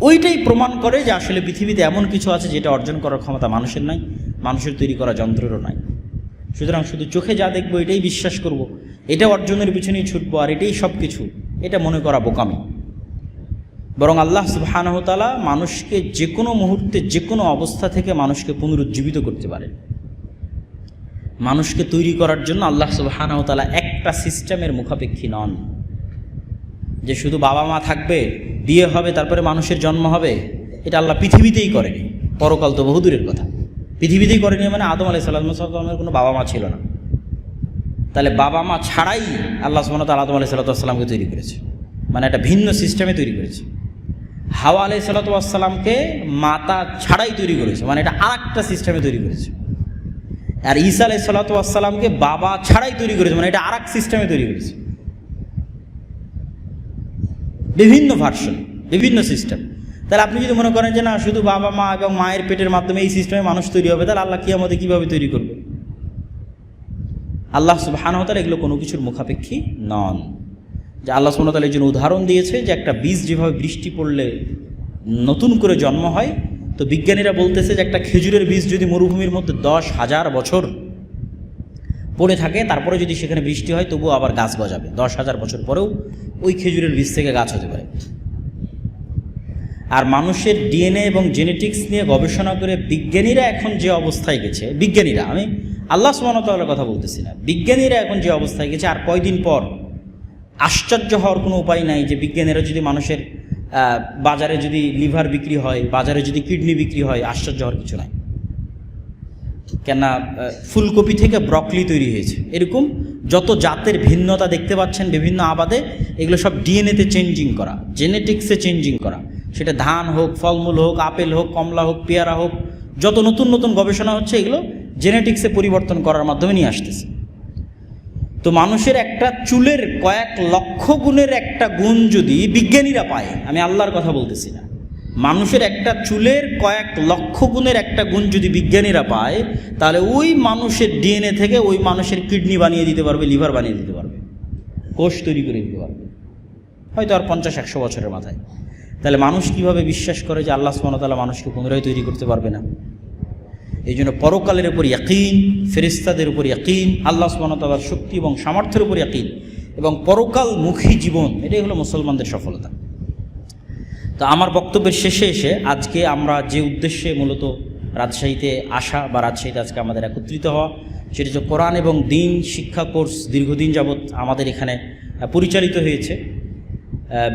ওইটাই প্রমাণ করে যে আসলে পৃথিবীতে এমন কিছু আছে যেটা অর্জন করার ক্ষমতা মানুষের নাই, মানুষের তৈরি করা যন্ত্রেরও নাই। সুতরাং শুধু চোখে যা দেখবো এটাই বিশ্বাস করব, এটা অর্জনের পিছনেই ছুটবো আর এটাই সব কিছু, এটা মনে করা বোকামি। বরং আল্লাহ সুবহানাহু ওয়া তাআলা মানুষকে যে কোনো মুহূর্তে, যে কোনো অবস্থা থেকে মানুষকে পুনরুজ্জীবিত করতে পারেন। মানুষকে তৈরি করার জন্য আল্লাহ সুবহানাহু ওয়া তাআলা একটা সিস্টেমের মুখাপেক্ষী নন, যে শুধু বাবা মা থাকবে, বিয়ে হবে, তারপরে মানুষের জন্ম হবে। এটা আল্লাহ পৃথিবীতেই করেনি, পরকাল তো বহুদূরের কথা। পৃথিবীতেই করেনি মানে আদম আলাইহিস সালামের কোনো বাবা মা ছিল না। তাহলে বাবা মা ছাড়াই আল্লাহ সুবহানাহু ওয়া তাআলা আদম আলাইহিস সালামকে তৈরি করেছে, মানে একটা ভিন্ন সিস্টেমে তৈরি করেছে। হাওয়া আলাইহিস সালামকে মাতা ছাড়াই তৈরি করেছে, মানে এটা আর একটা সিস্টেমে তৈরি করেছে। আর ঈসা আলাইহিস সালামকে বাবা ছাড়াই তৈরি করেছে, মানে এটা আর এক সিস্টেমে তৈরি করেছে। বিভিন্ন ভার্সন, বিভিন্ন সিস্টেম। তাহলে আপনি যদি মনে করেন যে না, শুধু বাবা মা এবং মায়ের পেটের মাধ্যমে এই সিস্টেমে মানুষ তৈরি হবে, তাহলে আল্লাহ কিয়ামতে কীভাবে তৈরি করবে? আল্লাহ সুবহানাহু ওয়া তাআলা এগুলো কোনো কিছুর মুখাপেক্ষী নন। যে আল্লাহ সুবহানাহু ওয়া তাআলা এই জন্য উদাহরণ দিয়েছে যে একটা বীজ যেভাবে বৃষ্টি পড়লে নতুন করে জন্ম হয়, তো বিজ্ঞানীরা বলতেছে যে একটা খেজুরের বীজ যদি মরুভূমির মধ্যে 10,000 বছর পড়ে থাকে, তারপরে যদি সেখানে বৃষ্টি হয়, তবুও আবার গাছ গজাবে। 10,000 বছর পরেও ওই খেজুরের বীজ থেকে গাছ হতে পারে। আর মানুষের ডিএনএ এবং জেনেটিক্স নিয়ে গবেষণা করে বিজ্ঞানীরা এখন যে অবস্থায় গেছে, বিজ্ঞানীরা, আমি আল্লাহ সুবহানাহু ওয়া তাআলার কথা বলতেছি না, বিজ্ঞানীরা এখন যে অবস্থায় গেছে, আর কয়দিন পর আশ্চর্য হওয়ার কোনো উপায় নাই যে বিজ্ঞানীরা যদি মানুষের বাজারে যদি লিভার বিক্রি হয়, বাজারে যদি কিডনি বিক্রি হয়, আশ্চর্য হওয়ার কিছু নাই। কেননা ফুলকপি থেকে ব্রকলি তৈরি হয়েছে। এরকম যত জাতের ভিন্নতা দেখতে পাচ্ছেন বিভিন্ন আবাদে, এগুলো সব ডিএনএতে চেঞ্জিং করা, জেনেটিক্সে চেঞ্জিং করা। সেটা ধান হোক, ফলমূল হোক, আপেল হোক, কমলা হোক, পেয়ারা হোক, যত নতুন নতুন গবেষণা হচ্ছে এগুলো জেনেটিক্সে পরিবর্তন করার মাধ্যমে নিয়ে আসতেছে। তো মানুষের একটা চুলের কয়েক লক্ষ গুণের একটা গুণ যদি বিজ্ঞানীরা পায়, আমি আল্লাহর কথা বলতেছি না, মানুষের একটা চুলের কয়েক লক্ষ গুণের একটা গুণ যদি বিজ্ঞানীরা পায়, তাহলে ওই মানুষের ডিএনএ থেকে ওই মানুষের কিডনি বানিয়ে দিতে পারবে, লিভার বানিয়ে দিতে পারবে, কোষ তৈরি করে দিতে পারবে, হয়তো আর 50-100 বছরের মাথায়। তাহলে মানুষ কীভাবে বিশ্বাস করে যে আল্লাহ সুবহানাহু ওয়া তাআলা মানুষকে পুনরায় তৈরি করতে পারবে না? এই জন্য পরকালের উপর ইয়াকিন, ফেরেশতাদের উপর ইয়াকিন, আল্লাহ সুবহানাহু ওয়া তাআলার শক্তি এবং সামর্থ্যের উপর ইয়াকিন এবং পরকালমুখী জীবন, এটাই হলো মুসলমানদের সফলতা। তো আমার বক্তব্যের শেষে এসে আজকে আমরা যে উদ্দেশ্যে মূলত রাজশাহীতে আসা বা রাজশাহীতে আজকে আমাদের একত্রিত হওয়া, সেটা হচ্ছে কোরআন এবং দিন শিক্ষা কোর্স দীর্ঘদিন যাবৎ আমাদের এখানে পরিচালিত হয়েছে।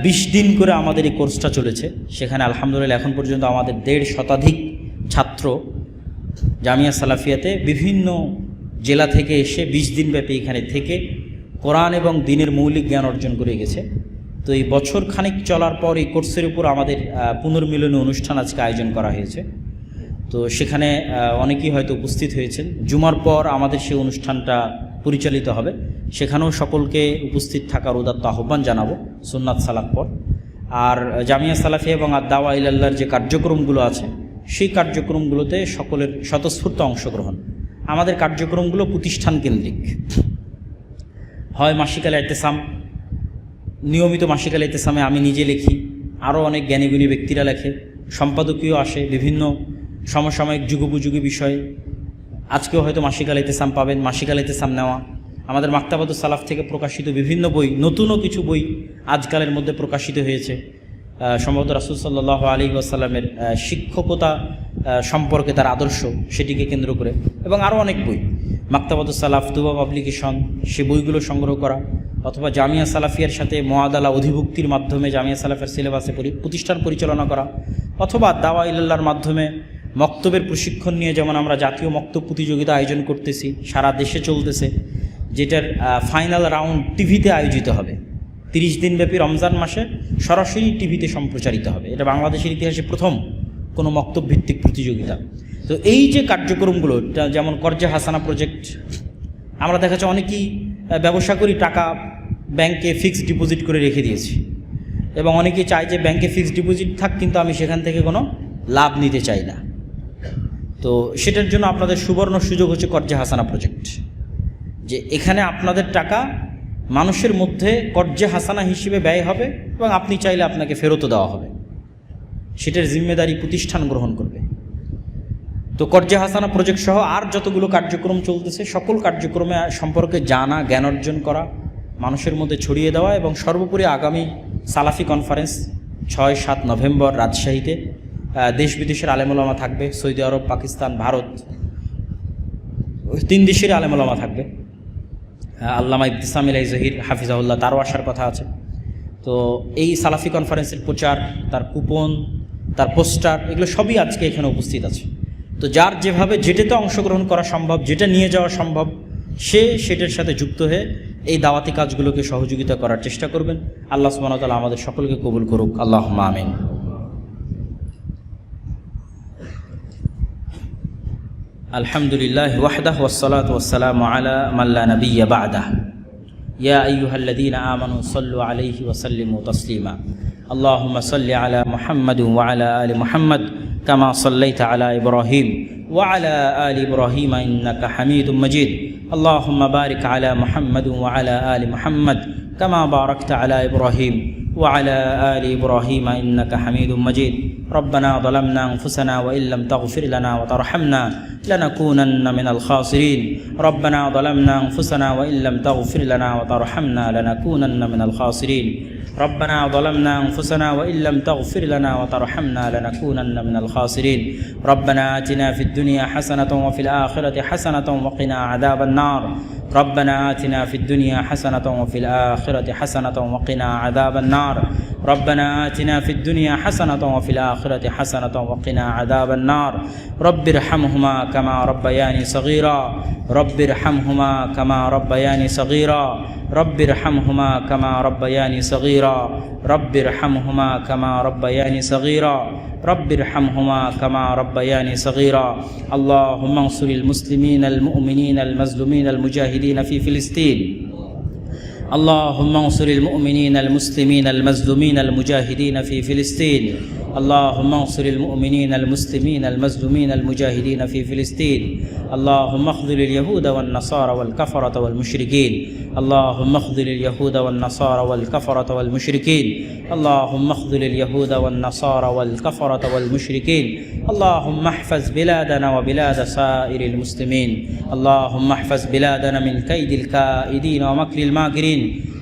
20 দিন করে আমাদের এই কোর্সটা চলেছে। সেখানে আলহামদুলিল্লাহ এখন পর্যন্ত আমাদের 1.5 শতাধিক ছাত্র জামিয়া সালাফিয়াতে বিভিন্ন জেলা থেকে এসে 20 দিন ব্যাপী এখানে থেকে কোরআন এবং দিনের মৌলিক জ্ঞান অর্জন করে গেছে। তো এই বছর খানিক চলার পর এই কোর্সের উপর আমাদের পুনর্মিলনী অনুষ্ঠান আজকে আয়োজন করা হয়েছে। তো সেখানে অনেকেই হয়তো উপস্থিত হয়েছেন। জুমার পর আমাদের সেই অনুষ্ঠানটা পরিচালিত হবে, সেখানেও সকলকে উপস্থিত থাকার উদাত্ত আহ্বান জানাবো সুন্নাত সালাত পর। আর জামিয়া সালাফিয়া এবং আদ-দাওয়া ইলাল্লাহর যে কার্যক্রমগুলো আছে সেই কার্যক্রমগুলোতে সকলের স্বতঃস্ফূর্ত অংশগ্রহণ। আমাদের কার্যক্রমগুলো প্রতিষ্ঠান কেন্দ্রিক, হয় মাসিকাল ইতিসাম, নিয়মিত মাসিকাল ইতিসামে আমি নিজে লিখি, আরও অনেক জ্ঞানীগুণী ব্যক্তিরা লেখে, সম্পাদকীয় আসে বিভিন্ন সমসাময়িক যুগোপযোগী বিষয়ে। আজকেও হয়তো মাসিকাল ইতিসাম পাবেন, মাসিকাল ইতিসাম নেওয়া। আমাদের মাকতাবাতুস সালাফ থেকে প্রকাশিত বিভিন্ন বই, নতুনও কিছু বই আজকালের মধ্যে প্রকাশিত হয়েছে সম্ভবত রাসূল সাল্লাল্লাহু আলাইহি ওয়াসাল্লামের শিক্ষকতা সম্পর্কে তার আদর্শ, সেটিকে কেন্দ্র করে, এবং আরও অনেক বই। মাকতাবাতুস সালাফ, তুবা পাবলিকেশন, সে বইগুলো সংগ্রহ করা, অথবা জামিয়া সালাফিয়ার সাথে মুআদালা অধিভুক্তির মাধ্যমে জামিয়া সালাফের সিলেবাসে প্রতিষ্ঠান পরিচালনা করা, অথবা দাওয়া ইলাল্লাহর মাধ্যমে মক্তবের প্রশিক্ষণ নিয়ে যেমন আমরা জাতীয় মক্তব প্রতিযোগিতা আয়োজন করতেছি, সারা দেশে চলতেছে, যেটার ফাইনাল রাউন্ড টিভিতে আয়োজিত হবে। 30 দিনব্যাপী রমজান মাসে সরাসরি টিভিতে সম্প্রচারিত হবে। এটা বাংলাদেশের ইতিহাসে প্রথম কোনো মক্তব ভিত্তিক প্রতিযোগিতা। তো এই যে কার্যক্রমগুলো, যেমন কর্জে হাসানা প্রজেক্ট, আমরা দেখা যাচ্ছে অনেকেই ব্যবসা করি, টাকা ব্যাংকে ফিক্সড ডিপোজিট করে রেখে দিয়েছি, এবং অনেকেই চায় যে ব্যাংকে ফিক্সড ডিপোজিট থাক, কিন্তু আমি সেখান থেকে কোনো লাভ নিতে চাই না। তো সেটার জন্য আপনাদের সুবর্ণ সুযোগ হচ্ছে কর্জে হাসানা প্রজেক্ট, যে এখানে আপনাদের টাকা মানুষের মধ্যে কর্জে হাসানা হিসেবে ব্যয় হবে, এবং আপনি চাইলে আপনাকে ফেরতও দেওয়া হবে। সেটার জিম্মেদারি প্রতিষ্ঠান গ্রহণ করবে। তো কর্জে হাসানা প্রজেক্ট সহ আর যতগুলো কার্যক্রম চলতেছে, সকল কার্যক্রমে সম্পর্কে জানা, জ্ঞান অর্জন করা, মানুষের মধ্যে ছড়িয়ে দেওয়া, এবং সর্বোপরি আগামী সালাফি কনফারেন্স 6-7 নভেম্বর রাজশাহীতে দেশ বিদেশের আলেম ওলামা থাকবে। সৌদি আরব, পাকিস্তান, ভারত, 3 দেশের আলেম ওলামা থাকবে। আল্লামা ইবতিসাম জহির হাফিজাহুল্লাহ, তারও আসার কথা আছে। তো এই সালাফি কনফারেন্সের প্রচার, তার কুপন, তার পোস্টার, এগুলো সবই আজকে এখানে উপস্থিত আছে। তো যার যেভাবে যেটাতে অংশগ্রহণ করা সম্ভব, যেটা নিয়ে যাওয়া সম্ভব, সে সেটার সাথে যুক্ত হয়ে এই দাওয়াতি কাজগুলোকে সহযোগিতা করার চেষ্টা করবেন। আল্লাহ সুবহানাহু ওয়া তাআলা আমাদের সকলকে কবুল করুক, আল্লাহুম্মা আমিন। আলহামদুলিল্লাহ ওয়াহদাহু ওয়াসসালাতু ওয়াসসালামু আলা মান লা নাবিয়্যা বা'দাহু। ইয়া আইয়ুহাল্লাযীনা আমানু সাল্লু আলাইহি ওয়া সাল্লিমু তাসলিমা। আল্লাহুম্মা সাল্লি আলা মুহাম্মাদ ওয়া আলা আলি মুহাম্মাদ কামা সাল্লাইতা আলা ইব্রাহিম ওয়া আলা আলি ইব্রাহিম ইন্নাকা হামিদুম মাজিদ। আল্লাহুম্মা বারিক আলা মুহাম্মাদ ওয়া আলা আলি মুহাম্মাদ কামা বারাকতা আলা ইব্রাহিম ওয়া আলা আলি ইব্রাহিম ইন্নাকা হামিদুম মাজিদ। ربنا ظلمنا أنفسنا وإن لم تغفر لنا وترحمنا لنكونن من الخاسرين. ربنا ظلمنا أنفسنا وإن لم تغفر لنا وترحمنا لنكونن من الخاسرين. ربنا ظلمنا أنفسنا وإن لم تغفر لنا وترحمنا لنكونن من الخاسرين. ربنا آتنا في الدنيا حسنة وفي الآخرة حسنة وقنا عذاب النار. ربنا آتنا في الدنيا حسنة وفي الآخرة حسنة وقنا عذاب النار. ربنا آتنا في الدنيا حسنة وفي الآخرة حسنة وقنا عذاب النار. رب ارحمهما كما ربياني صغيرا. رب ارحمهما كما ربياني صغيرا. رب ارحمهما كما ربياني صغيرا. رب ارحمهما كما ربياني صغيرا. رب ارحمهما كما ربياني صغيرا. اللهم انصر المسلمين المؤمنين المظلومين المجاهدين في فلسطين. اللهم انصر المؤمنين المسلمين المظلومين المجاهدين في فلسطين. اللهم انصر المؤمنين المسلمين المظلومين المجاهدين في فلسطين. اللهم اخذل اليهود والنصارى والكفرة والمشركين. اللهم اخذل اليهود والنصارى والكفرة والمشركين. اللهم اخذل اليهود والنصارى والكفرة والمشركين. اللهم احفظ بلادنا وبلاد سائر المسلمين. اللهم احفظ بلادنا من كيد الكائدين ومكر الماكرين.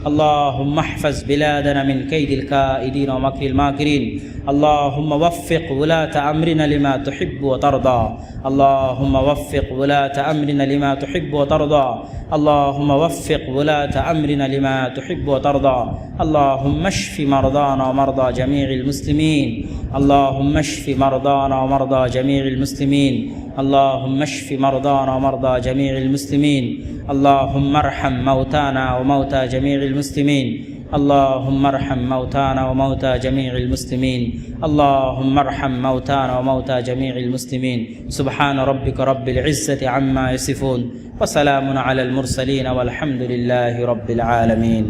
اللهم احفظ بلادنا من كيد الكائدين ومكر الماكرين اللهم وفق ولاة أمرنا لما تحب وترضى اللهم وفق ولاة أمرنا لما تحب وترضى اللهم وفق ولاة أمرنا لما تحب وترضى اللهم اشف مرضانا ومرضى جميع المسلمين اللهم اشف مرضانا ومرضى جميع المسلمين اللهم اشف مرضانا ومرضى جميع المسلمين اللهم ارحم موتانا وموتى جميع المسلمين اللهم ارحم موتانا وموتى جميع المسلمين اللهم ارحم موتانا وموتى جميع المسلمين سبحان ربك رب العزة عما يصفون وسلام على المرسلين والحمد لله رب العالمين